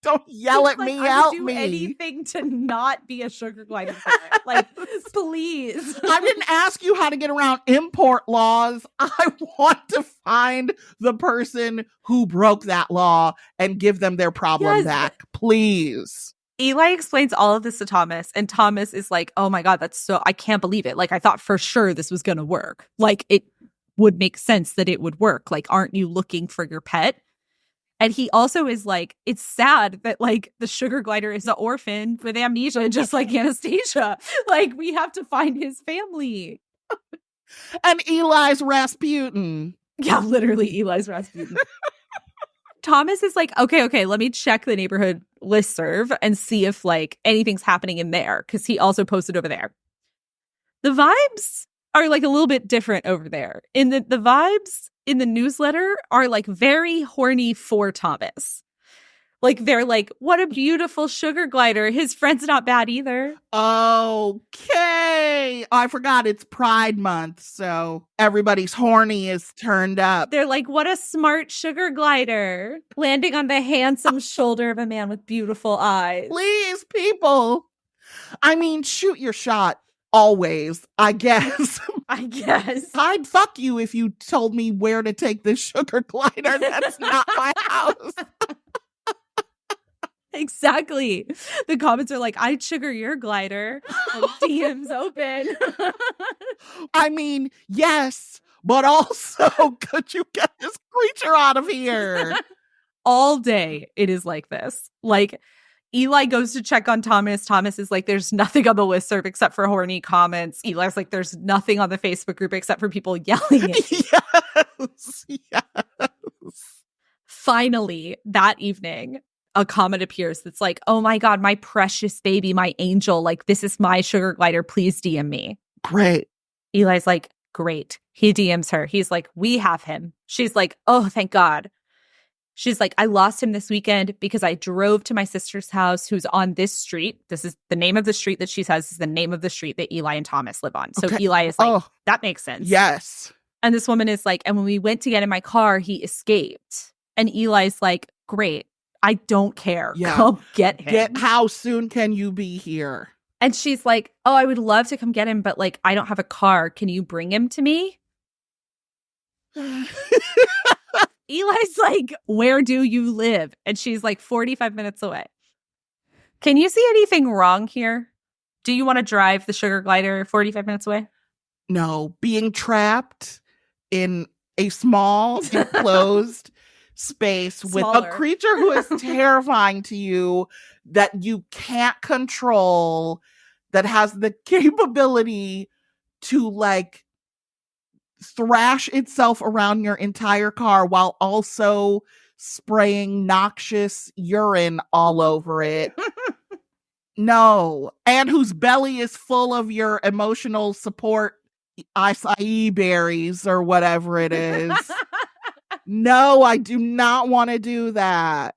Don't yell at me. Help me. I would do anything to not be a sugar glider parent. Like, please. I didn't ask you how to get around import laws. I want to find the person who broke that law and give them their problem back. Please. Eli explains all of this to Thomas, and Thomas is like, oh my God, I can't believe it. Like, I thought for sure this was going to work. Like, it would make sense that it would work. Like, aren't you looking for your pet? And he also is like, it's sad that, like, the sugar glider is an orphan with amnesia, just like Anastasia. Like, we have to find his family. And Eli's Rasputin. Yeah, literally Eli's Rasputin. Thomas is like, okay, let me check the neighborhood listserv and see if, like, anything's happening in there, because he also posted over there. The vibes are, like, a little bit different over there. In the vibes in the newsletter are, like, very horny for Thomas. Like, they're like, what a beautiful sugar glider. His friend's not bad either. Okay. I forgot it's Pride Month, so everybody's horny is turned up. They're like, what a smart sugar glider. Landing on the handsome shoulder of a man with beautiful eyes. Please, people. I mean, shoot your shot. Always, I guess. I'd fuck you if you told me where to take this sugar glider. That's not my house. Exactly. The comments are like, I'd sugar your glider. DM's open. I mean, yes, but also, could you get this creature out of here? All day, it is like this. Like, Eli goes to check on Thomas. Thomas is like, there's nothing on the listserv except for horny comments. Eli's like, there's nothing on the Facebook group except for people yelling at you. Yes. Finally, that evening, a comment appears that's like, oh my God, my precious baby, my angel, like, this is my sugar glider. Please DM me. Great. Eli's like, great. He DMs her. He's like, we have him. She's like, oh, thank God. She's like, I lost him this weekend because I drove to my sister's house who's on this street. This is the name of the street that she says is the name of the street that Eli and Thomas live on. So okay. Eli is like, that makes sense. Yes. And this woman is like, and when we went to get in my car, he escaped. And Eli's like, great. I don't care. Yeah. Come get him. How soon can you be here? And she's like, oh, I would love to come get him, but, like, I don't have a car. Can you bring him to me? Eli's like, where do you live? And she's like, 45 minutes away. Can you see anything wrong here? Do you want to drive the sugar glider 45 minutes away? No, being trapped in a small, enclosed space with Smaller. a creature who is terrifying to you, that you can't control, that has the capability to like thrash itself around your entire car while also spraying noxious urine all over it. No. And whose belly is full of your emotional support acai berries or whatever it is. No, I do not want to do that.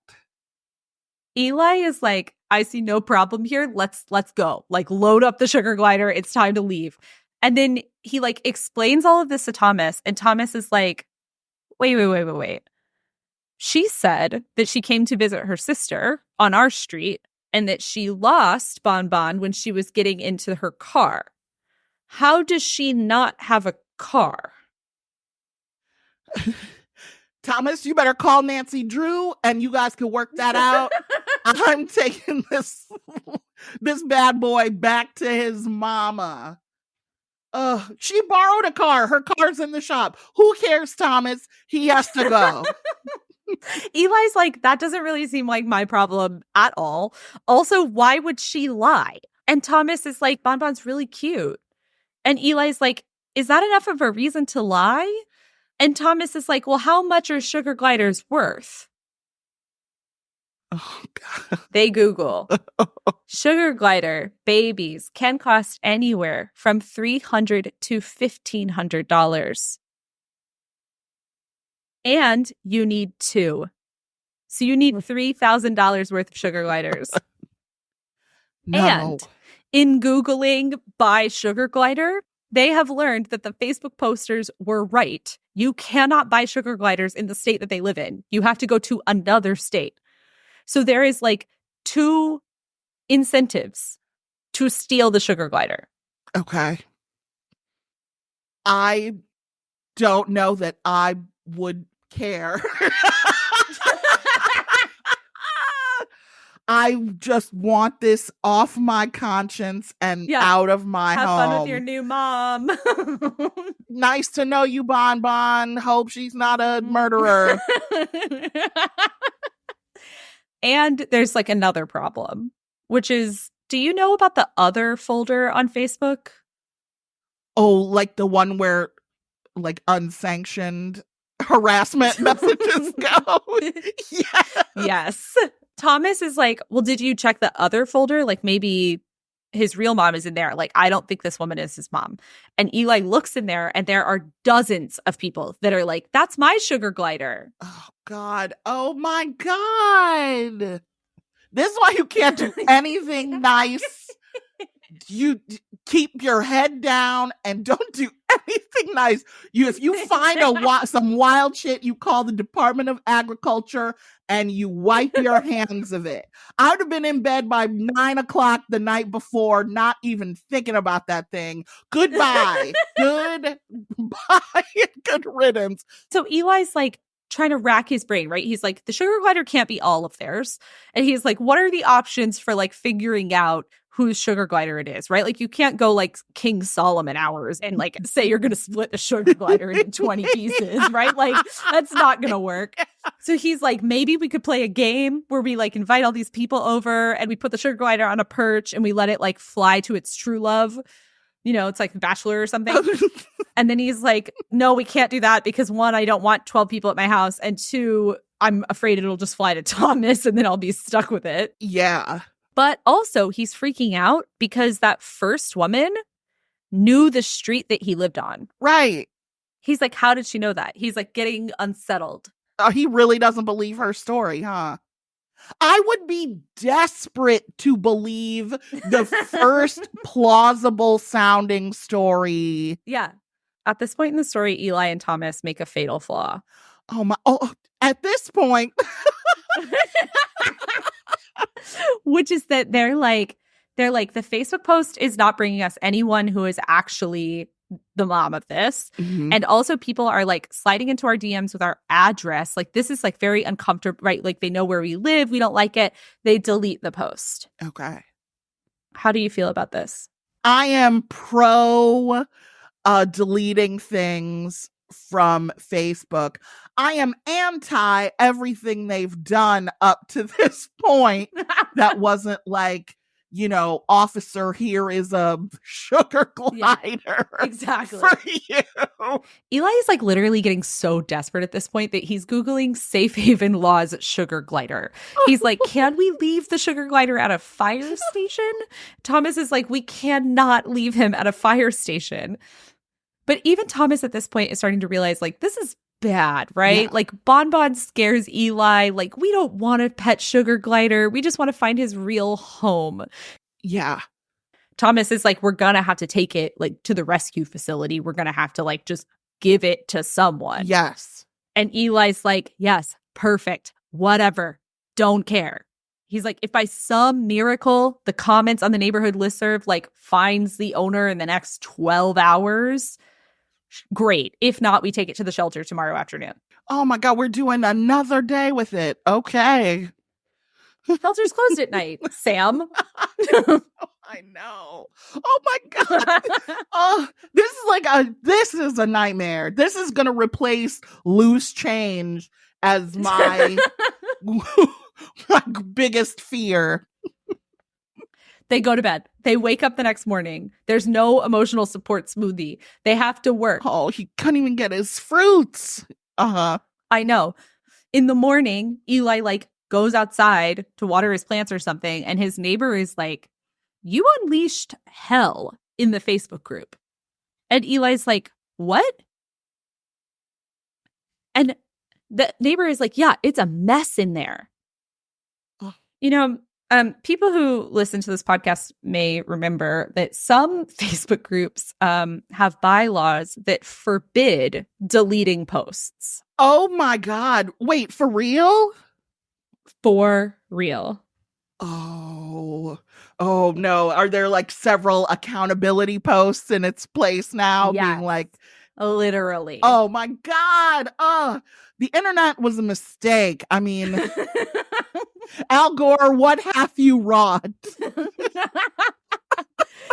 Eli is like, I see no problem here. Let's go. Like, load up the sugar glider. It's time to leave. And then he like explains all of this to Thomas, and Thomas is like, wait. She said that she came to visit her sister on our street and that she lost Bon Bon when she was getting into her car. How does she not have a car? Thomas, you better call Nancy Drew and you guys can work that out. I'm taking this bad boy back to his mama. She borrowed a car. Her car's in the shop. Who cares, Thomas? He has to go. Eli's like, that doesn't really seem like my problem at all. Also, why would she lie? And Thomas is like, Bon Bon's really cute. And Eli's like, is that enough of a reason to lie? And Thomas is like, well, how much are sugar gliders worth? Oh, God. They Google. Sugar glider babies can cost anywhere from $300 to $1,500. And you need 2. So you need $3,000 worth of sugar gliders. No. And in Googling buy sugar glider, they have learned that the Facebook posters were right. You cannot buy sugar gliders in the state that they live in. You have to go to another state. So there is like 2 incentives to steal the sugar glider. Okay. I don't know that I would care. I just want this off my conscience and out of my home. Have fun with your new mom. Nice to know you, Bon Bon. Hope she's not a murderer. And there's like another problem, which is, do you know about the other folder on Facebook? Oh, like the one where like unsanctioned harassment messages go? Yes. Thomas is like, well, did you check the other folder? Like maybe his real mom is in there. Like, I don't think this woman is his mom. And Eli looks in there and there are dozens of people that are like, that's my sugar glider. Oh, God. Oh, my God. This is why you can't do anything nice. You keep your head down and don't do anything nice. If you find some wild shit, you call the Department of Agriculture and you wipe your hands of it. I would have been in bed by 9 o'clock the night before, not even thinking about that thing. Goodbye. Goodbye. Good riddance. So Eli's like trying to rack his brain, right? He's like, the sugar glider can't be all of theirs. And he's like, what are the options for like figuring out whose sugar glider it is, right? Like you can't go like King Solomon hours and like say you're going to split the sugar glider into 20 pieces, right? Like that's not going to work. So he's like, maybe we could play a game where we like invite all these people over and we put the sugar glider on a perch and we let it like fly to its true love. You know, it's like The Bachelor or something. And then he's like, no, we can't do that because 1, I don't want 12 people at my house. And 2, I'm afraid it'll just fly to Thomas and then I'll be stuck with it. Yeah. But also he's freaking out because that first woman knew the street that he lived on. Right. He's like, how did she know that? He's like getting unsettled. He really doesn't believe her story, huh? I would be desperate to believe the first plausible sounding story. Yeah. At this point in the story, Eli and Thomas make a fatal flaw. Oh, at this point. Which is that they're like, the Facebook post is not bringing us anyone who is actually the mom of this. Mm-hmm. And also people are like sliding into our DMs with our address. Like this is like very uncomfortable, right? Like they know where we live. We don't like it. They delete the post. Okay. How do you feel about this? I am pro deleting things from Facebook. I am anti everything they've done up to this point that wasn't like, you know, officer, here is a sugar glider. Yeah, exactly. For you. Eli is like literally getting so desperate at this point that he's Googling Safe Haven Laws sugar glider. He's like, can we leave the sugar glider at a fire station? Thomas is like, we cannot leave him at a fire station. But even Thomas at this point is starting to realize, like, this is bad, right? Yeah. Like, Bonbon scares Eli. Like, we don't want a pet sugar glider. We just want to find his real home. Yeah. Thomas is like, we're going to have to take it, like, to the rescue facility. We're going to have to, like, just give it to someone. Yes. And Eli's like, yes, perfect, whatever, don't care. He's like, if by some miracle the comments on the neighborhood listserv, like, finds the owner in the next 12 hours, great. If not, we take it to the shelter tomorrow afternoon. Oh my God, we're doing another day with it. Okay. Shelter's closed at night, Sam. I know. Oh my God. Oh, this is a nightmare. This is going to replace loose change as my, my biggest fear. They go to bed. They wake up the next morning. There's no emotional support smoothie. They have to work. Oh, he couldn't even get his fruits. I know. In the morning, Eli, like, goes outside to water his plants or something, and his neighbor is like, you unleashed hell in the Facebook group. And Eli's like, what? And the neighbor is like, yeah, it's a mess in there. Oh. You know, people who listen to this podcast may remember that some Facebook groups have bylaws that forbid deleting posts. Oh my God. Wait, for real? For real. Oh no. Are there like several accountability posts in its place now? Yes. Being like, literally. oh my God. The internet was a mistake. I mean, Al Gore, what have you wrought?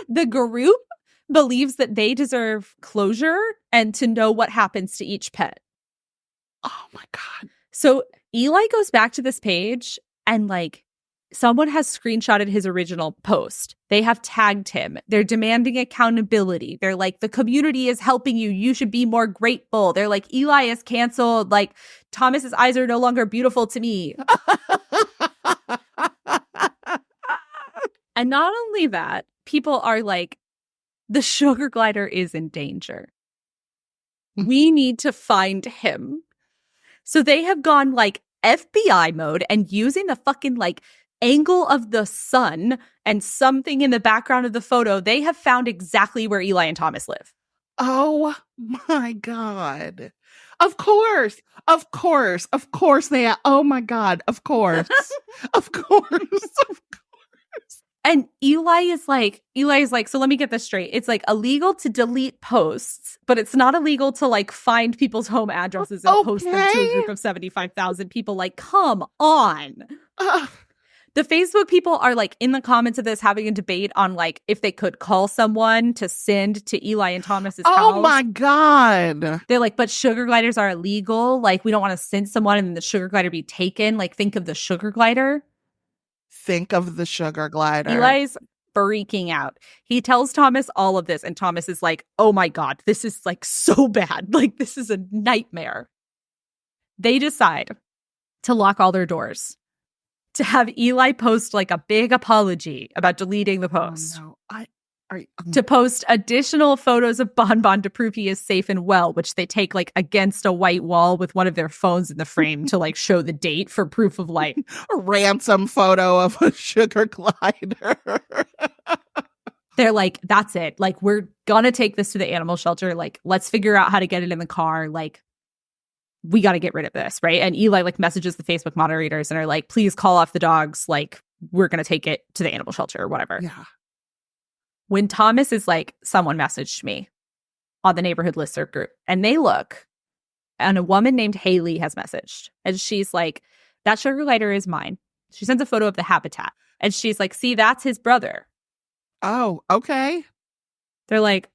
The group believes that they deserve closure and to know what happens to each pet. Oh my God. So Eli goes back to this page and, like, someone has screenshotted his original post. They have tagged him. They're demanding accountability. They're like, the community is helping you. You should be more grateful. They're like, Eli is canceled. Like, Thomas's eyes are no longer beautiful to me. And not only that, people are like, the sugar glider is in danger. We need to find him. So they have gone like FBI mode and using the fucking like angle of the sun and something in the background of the photo, they have found exactly where Eli and Thomas live. Oh my God. Of course. Of course. Of course they are. Oh my God. Of course. Of course. Of course. And Eli is like, so let me get this straight. It's like illegal to delete posts, but it's not illegal to like find people's home addresses and post them to a group of 75,000 people. Like, come on. The Facebook people are like in the comments of this having a debate on like if they could call someone to send to Eli and Thomas's house. Oh my God. They're like, but sugar gliders are illegal. Like, we don't want to send someone and the sugar glider be taken. Like, think of the sugar glider. Think of the sugar glider. Eli's freaking out. He tells Thomas all of this, and Thomas is like, oh my God, this is like so bad. Like, this is a nightmare. They decide to lock all their doors, to have Eli post like a big apology about deleting the post. Oh, no. To post additional photos of Bonbon to prove he is safe and well, which they take like against a white wall with one of their phones in the frame to like show the date for proof of life. A ransom photo of a sugar glider. They're like, that's it. Like, we're gonna take this to the animal shelter. Like, let's figure out how to get it in the car. Like, we got to get rid of this, right? And Eli like messages the Facebook moderators and are like, please call off the dogs. Like, we're gonna take it to the animal shelter or whatever. Yeah. When Thomas is like, someone messaged me on the neighborhood listserv group, and they look, and a woman named Haley has messaged, and she's like, that sugar glider is mine. She sends a photo of the habitat, and she's like, see, that's his brother. Oh, okay. They're like,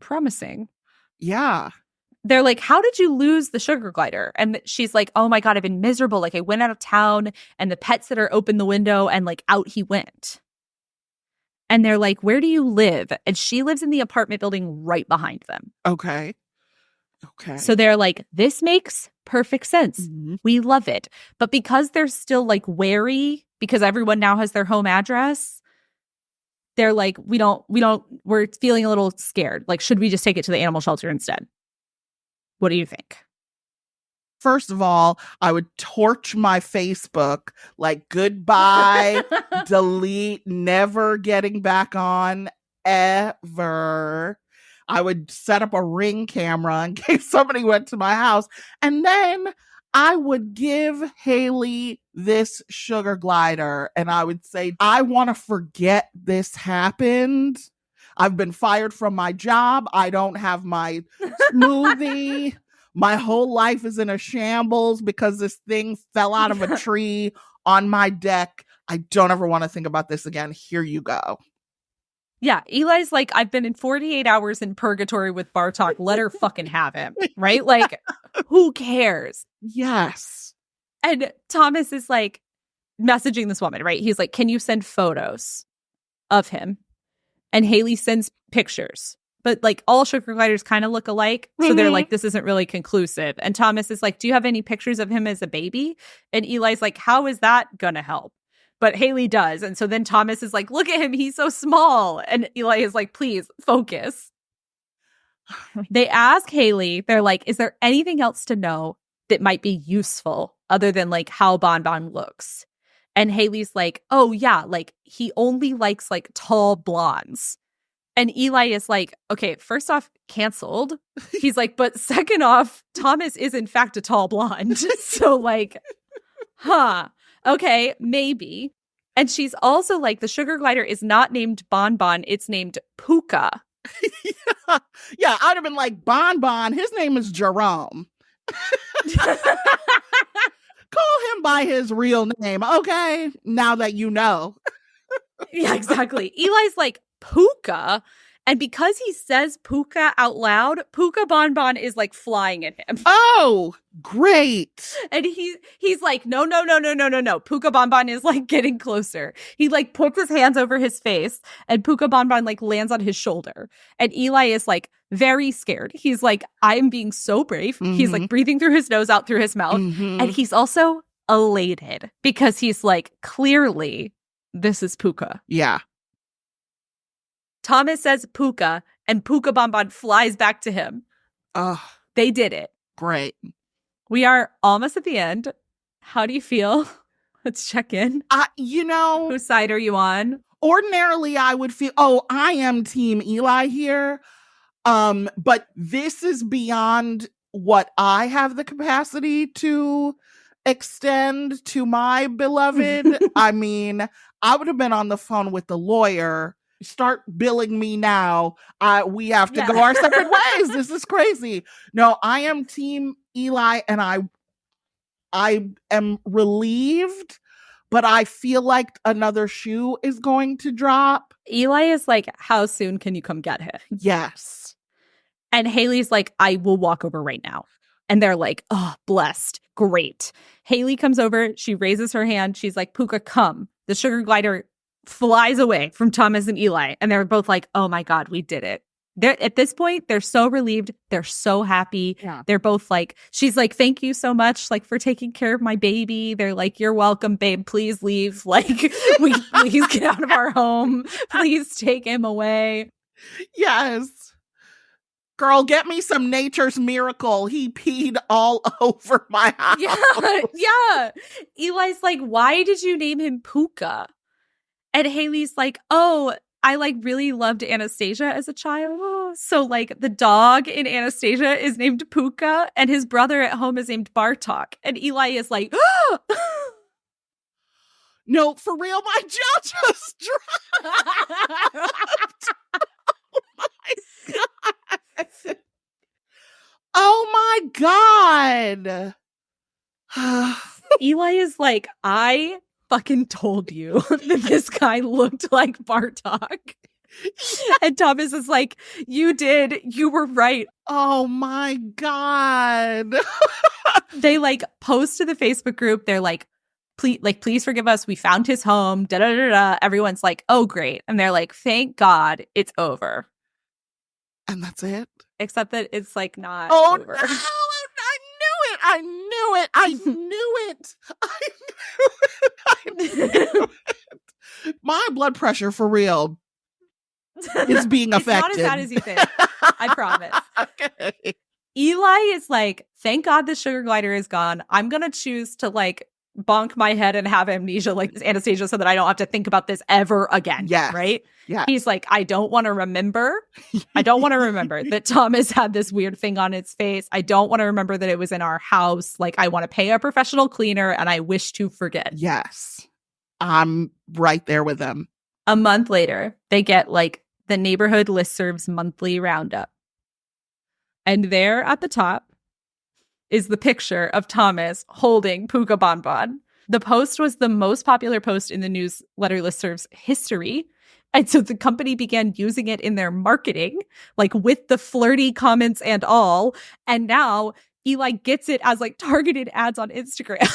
promising. Yeah. they're like, how did you lose the sugar glider? And she's like, oh my God, I've been miserable. Like I went out of town and the pet sitter opened the window and like out he went. And they're like, where do you live? And she lives in the apartment building right behind them. Okay. So they're like, this makes perfect sense. Mm-hmm. We love it. But because they're still like wary, because everyone now has their home address, they're like, we're feeling a little scared. Like, should we just take it to the animal shelter instead? What do you think? First of all, I would torch my Facebook, like goodbye, delete, never getting back on ever. I would set up a Ring camera in case somebody went to my house. And then I would give Haley this sugar glider and I would say, I want to forget this happened. I've been fired from my job. I don't have my smoothie. My whole life is in a shambles because this thing fell out of a tree on my deck. I don't ever want to think about this again. Here you go. Yeah, Eli's like, I've been in 48 hours in purgatory with Bartok. Let her fucking have him, right? Like, who cares? Yes. And Thomas is like messaging this woman, right? He's like, can you send photos of him? And Haley sends pictures. But like all sugar gliders kind of look alike. So they're like, this isn't really conclusive. And Thomas is like, do you have any pictures of him as a baby? And Eli's like, how is that going to help? But Haley does. And so then Thomas is like, look at him. He's so small. And Eli is like, please focus. They ask Haley, they're like, is there anything else to know that might be useful other than like how Bon Bon looks? And Haley's like, oh yeah, like he only likes like tall blondes. And Eli is like, okay, first off, canceled. He's like, but second off, Thomas is in fact a tall blonde. So like, okay, maybe. And she's also like, the sugar glider is not named Bon Bon, it's named Puka. Yeah, I'd have been like, Bon Bon, his name is Jerome. Call him by his real name, okay? Now that you know. Yeah, exactly. Eli's like, Puka? And because he says Puka out loud, Puka Bon Bon is like flying at him. Oh, great. And he's like, no. Puka Bon Bon is like getting closer. He like puts his hands over his face and Puka Bon Bon like lands on his shoulder. And Eli is like very scared. He's like, I'm being so brave. Mm-hmm. He's like breathing through his nose, out through his mouth. Mm-hmm. And he's also elated because he's like, clearly this is Puka. Yeah. Thomas says Puka, and Puka Bon Bon flies back to him. They did it. Great. We are almost at the end. How do you feel? Let's check in. Whose side are you on? Ordinarily, I would feel, I am Team Eli here. But this is beyond what I have the capacity to extend to my beloved. I mean, I would have been on the phone with the lawyer. Start billing me now. We have to go our separate ways. This is crazy. No, I am Team Eli, and I am relieved, but I feel like another shoe is going to drop. Eli is like, how soon can you come get him? Yes. And Haley's like, I will walk over right now. And they're like, oh, blessed. Great. Haley comes over. She raises her hand. She's like, Puka, come. The sugar glider flies away from Thomas and Eli. And they're both like, oh my God, we did it. At this point, they're so relieved. They're so happy. Yeah. They're both like, she's like, thank you so much, like, for taking care of my baby. They're like, you're welcome, babe. Please leave. Like, please get out of our home. Please take him away. Yes. Girl, get me some Nature's Miracle. He peed all over my house. Yeah. Eli's like, why did you name him Puka? And Haley's like, oh, I like really loved Anastasia as a child. So like the dog in Anastasia is named Puka and his brother at home is named Bartok. And Eli is like, no, for real, my jaw just dropped. Oh my God. Eli is like, I fucking told you that this guy looked like Bartok. And Thomas is like, you were right. Oh my God. They like post to the Facebook group. They're like, please forgive us. We found his home. Da da da da. Everyone's like, oh, great. And they're like, thank God it's over. And that's it. Except that it's like not over. No, I knew it. My blood pressure for real is being affected. It's not as bad as you think. I promise. Okay. Eli is like, thank God the sugar glider is gone. I'm going to choose to like bonk my head and have amnesia like Anastasia so that I don't have to think about this ever again. Yes. Right? Yeah. He's like, I don't want to remember. I don't want to remember that Thomas had this weird thing on its face. I don't want to remember that it was in our house. Like, I want to pay a professional cleaner and I wish to forget. Yes. I'm right there with them. A month later, they get like the neighborhood listserv's monthly roundup. And there at the top is the picture of Thomas holding Puka Bonbon. The post was the most popular post in the newsletter listserv's history. And so the company began using it in their marketing, like with the flirty comments and all. And now Eli gets it as like targeted ads on Instagram.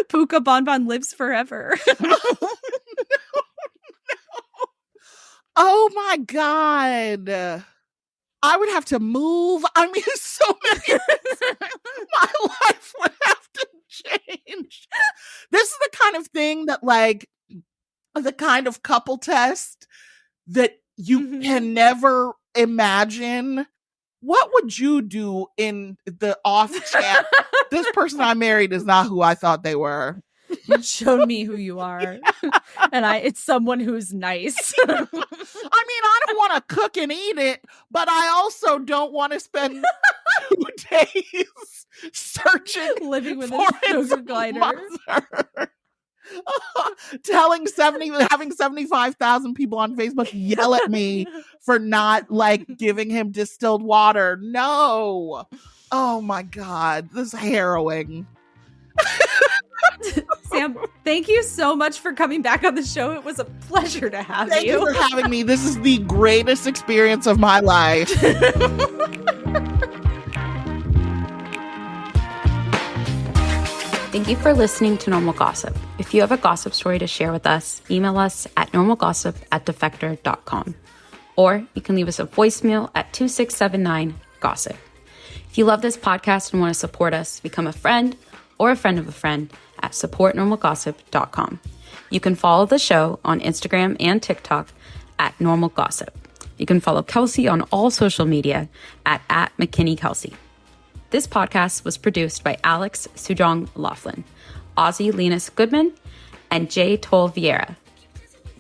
Puka Bonbon lives forever. No. Oh my God. I would have to move. I mean, so many. My life would have to change. This is the kind of thing that, like, the kind of couple test that you can never imagine. What would you do in the off chance this person I married is not who I thought they were? Show me who you are. And it's someone who's nice. I mean, I don't want to cook and eat it, but I also don't want to spend 2 days searching, living with for a sugar glider. Having 75,000 people on Facebook yell at me for not like giving him distilled water. No. Oh my God. This is harrowing. Sam, thank you so much for coming back on the show. It was a pleasure to have you. Thank you for having me. This is the greatest experience of my life. Thank you for listening to Normal Gossip. If you have a gossip story to share with us, email us at normalgossip@defector.com. Or you can leave us a voicemail at 2679-GOSSIP. If you love this podcast and want to support us, become a friend or a friend of a friend at supportnormalgossip.com. You can follow the show on Instagram and TikTok at Normal Gossip. You can follow Kelsey on all social media at McKinney-Kelsey. This podcast was produced by Alex Sujong Laughlin, Ozzy Linus Goodman, and Jay Toll Vieira.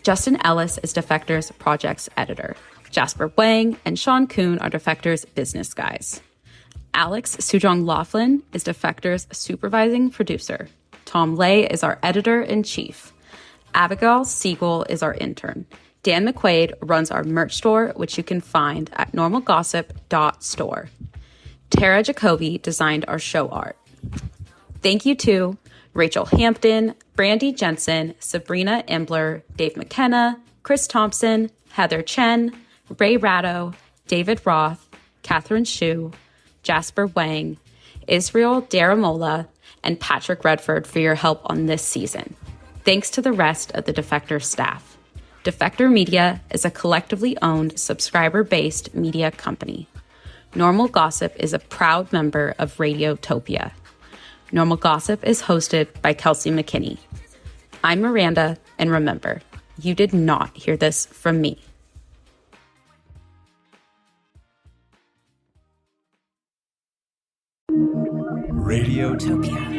Justin Ellis is Defector's projects editor. Jasper Wang and Sean Kuhn are Defector's business guys. Alex Sujong Laughlin is Defector's supervising producer. Tom Lay is our editor-in-chief. Abigail Siegel is our intern. Dan McQuaid runs our merch store, which you can find at normalgossip.store. Tara Jacoby designed our show art. Thank you to Rachel Hampton, Brandy Jensen, Sabrina Embler, Dave McKenna, Chris Thompson, Heather Chen, Ray Ratto, David Roth, Catherine Shu, Jasper Wang, Israel Daramola, and Patrick Redford for your help on this season. Thanks to the rest of the Defector staff. Defector Media is a collectively owned, subscriber-based media company. Normal Gossip is a proud member of Radiotopia. Normal Gossip is hosted by Kelsey McKinney. I'm Miranda, and remember, you did not hear this from me. Radiotopia.